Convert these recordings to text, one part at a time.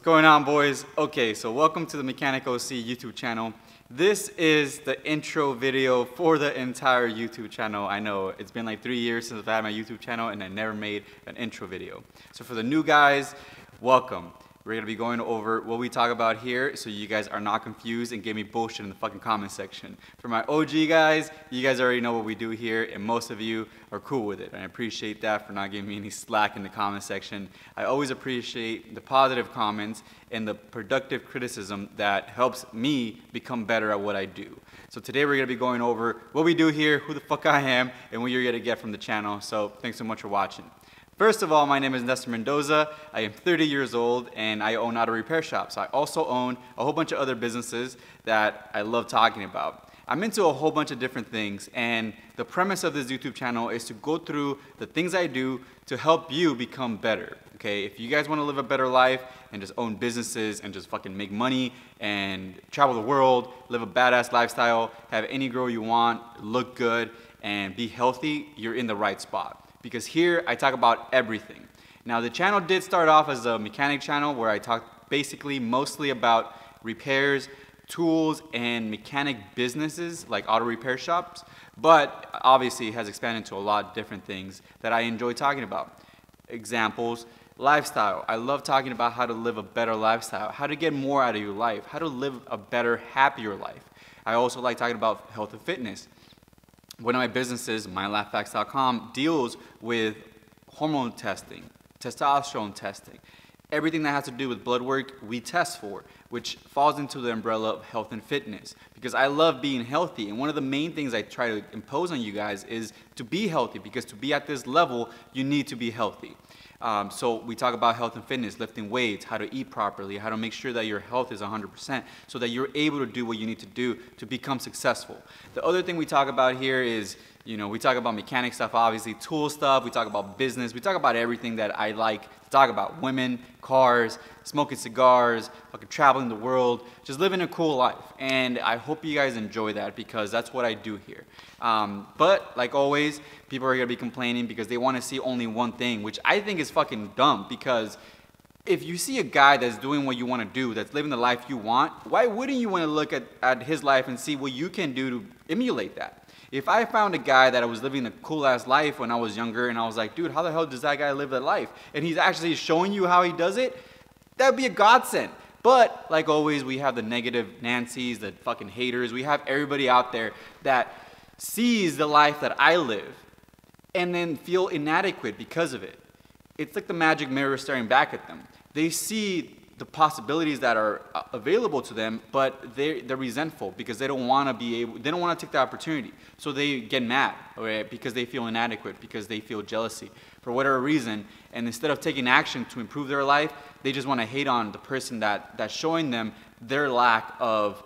going on, boys? Okay, so welcome to the Mechanic OC YouTube channel. This is the intro video for the entire YouTube channel. I know it's been like 3 years since I've had my YouTube channel and I never made an intro video. So for the new guys, welcome. We're gonna be going over what we talk about here so you guys are not confused and give me bullshit in the fucking comment section. For my OG guys, you guys already know what we do here and most of you are cool with it. And I appreciate that for not giving me any slack in the comment section. I always appreciate the positive comments and the productive criticism that helps me become better at what I do. So today we're gonna be going over what we do here, who the fuck I am, and what you're gonna get from the channel. So thanks so much for watching. First of all, my name is Nestor Mendoza. I am 30 years old and I own auto repair shops. I also own a whole bunch of other businesses that I love talking about. I'm into a whole bunch of different things, and the premise of this YouTube channel is to go through the things I do to help you become better. Okay, if you guys want to live a better life and just own businesses and just fucking make money and travel the world, live a badass lifestyle, have any girl you want, look good, and be healthy, you're in the right spot. Because here I talk about everything. Now the channel did start off as a mechanic channel where I talk basically mostly about repairs, tools, and mechanic businesses like auto repair shops, but obviously it has expanded to a lot of different things that I enjoy talking about. Examples, lifestyle. I love talking about how to live a better lifestyle, how to get more out of your life, how to live a better, happier life. I also like talking about health and fitness. One of my businesses, MyLifeFacts.com, deals with hormone testing, testosterone testing, everything that has to do with blood work we test for, which falls into the umbrella of health and fitness. Because I love being healthy, and one of the main things I try to impose on you guys is to be healthy, because to be at this level, you need to be healthy. So we talk about health and fitness, lifting weights, how to eat properly, how to make sure that your health is 100% so that you're able to do what you need to do to become successful. The other thing we talk about here is, you know, we talk about mechanic stuff, obviously, tool stuff, we talk about business, we talk about everything that I like to talk about. Women, cars, smoking cigars, fucking traveling the world, just living a cool life. And I hope you guys enjoy that because that's what I do here. But like always, people are gonna be complaining because they wanna see only one thing, which I think is fucking dumb, because if you see a guy that's doing what you wanna do, that's living the life you want, why wouldn't you wanna look at his life and see what you can do to emulate that? If I found a guy that was living a cool-ass life when I was younger and I was like, dude, how the hell does that guy live that life? And he's actually showing you how he does it, that would be a godsend. But, like always, we have the negative Nancys, the fucking haters. We have everybody out there that sees the life that I live and then feel inadequate because of it. It's like the magic mirror staring back at them. They see the possibilities that are available to them, but they're resentful because they don't want to take the opportunity. So they get mad, right? Because they feel inadequate, because they feel jealousy for whatever reason. And instead of taking action to improve their life, they just want to hate on the person that's showing them their lack of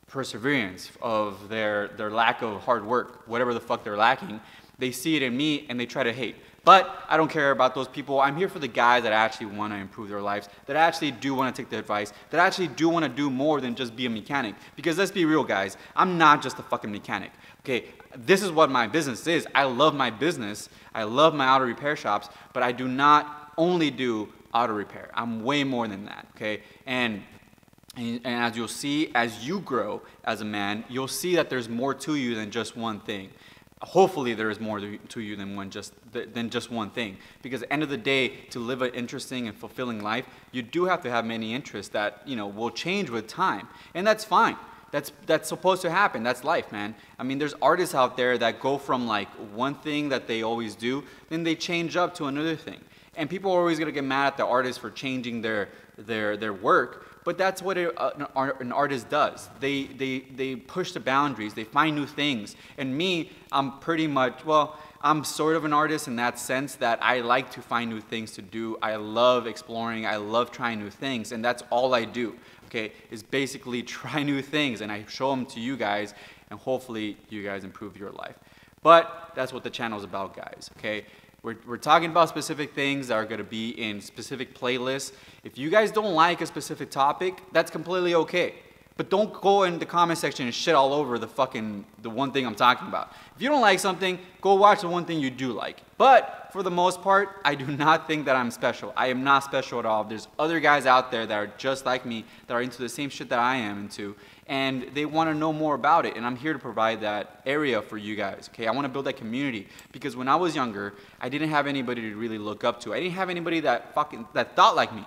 perseverance, of their lack of hard work, whatever the fuck they're lacking. They see it in me and they try to hate. But I don't care about those people. I'm here for the guys that actually want to improve their lives, that actually do want to take the advice, that actually do want to do more than just be a mechanic. Because let's be real, guys, I'm not just a fucking mechanic. Okay, this is what my business is. I love my business. I love my auto repair shops, but I do not only do auto repair. I'm way more than that, okay? And as you'll see, as you grow as a man, you'll see that there's more to you than just one thing. Hopefully there is more to you than just one thing, because at the end of the day, to live an interesting and fulfilling life, you do have to have many interests that, you know, will change with time, and that's fine. That's supposed to happen. That's life, man. I mean, there's artists out there that go from like one thing that they always do, then they change up to another thing, and people are always gonna get mad at the artists for changing their work. But that's what an artist does. They push the boundaries. They find new things. And me, I'm pretty much, well, I'm sort of an artist in that sense that I like to find new things to do. I love exploring. I love trying new things. And that's all I do, okay, is basically try new things. And I show them to you guys. And hopefully you guys improve your life. But that's what the channel is about, guys, okay? We're talking about specific things that are going to be in specific playlists. If you guys don't like a specific topic, that's completely okay. But don't go in the comment section and shit all over the one thing I'm talking about. If you don't like something, go watch the one thing you do like. But for the most part, I do not think that I'm special. I am not special at all. There's other guys out there that are just like me, that are into the same shit that I am into, and they want to know more about it, and I'm here to provide that area for you guys, okay? I want to build that community, because when I was younger, I didn't have anybody to really look up to. I didn't have anybody that thought like me.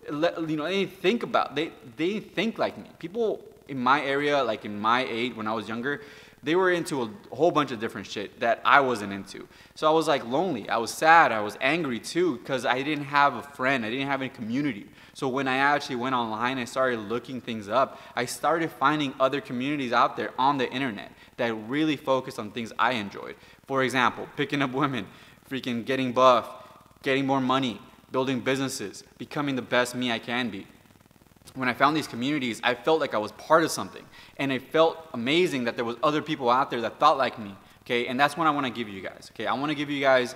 You know, they didn't think like me. People in my area, like in my age when I was younger, they were into a whole bunch of different shit that I wasn't into. So I was like lonely, I was sad, I was angry too, because I didn't have a friend, I didn't have any community. So when I actually went online and started looking things up, I started finding other communities out there on the internet that really focused on things I enjoyed. For example, picking up women, freaking getting buff, getting more money, building businesses, becoming the best me I can be. When I found these communities, I felt like I was part of something. And it felt amazing that there was other people out there that thought like me, okay? And that's what I want to give you guys, okay? I want to give you guys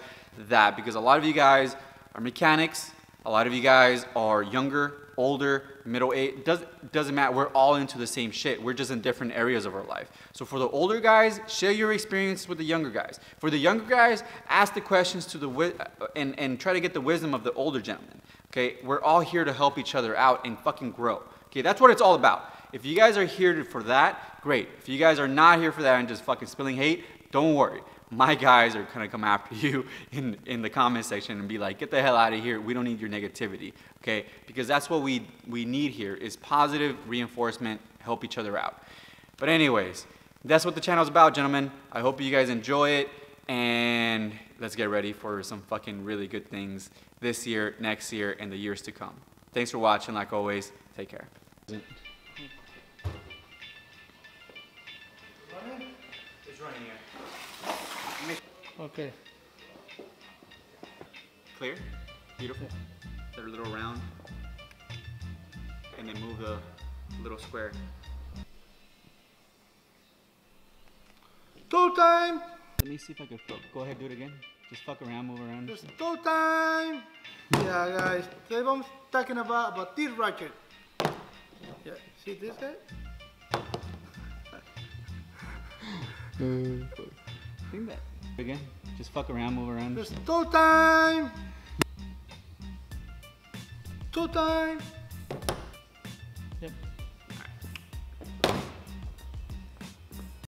that, because a lot of you guys are mechanics, a lot of you guys are younger, older, middle age. Doesn't matter. We're all into the same shit. We're just in different areas of our life. So for the older guys, share your experience with the younger guys. For the younger guys, ask the questions to and try to get the wisdom of the older gentlemen. Okay, we're all here to help each other out and fucking grow. Okay, that's what it's all about. If you guys are here for that, great. If you guys are not here for that and just fucking spilling hate, don't worry. My guys are gonna come after you in the comment section and be like, get the hell out of here. We don't need your negativity, okay? Because that's what we need here, is positive reinforcement, help each other out. But anyways, that's what the channel's about, gentlemen. I hope you guys enjoy it, and let's get ready for some fucking really good things this year, next year, and the years to come. Thanks for watching, like always. Take care. It's running here. Okay. Clear? Beautiful. Set a little round. And then move the little square. Go time! Let me see if I can go ahead, do it again. Just fuck around, move around. It's go time! Yeah, guys. Today I'm talking about this racket. Yeah, see this guy? Think that. Again. Just fuck around, move around. It's go time! Go time! Yep.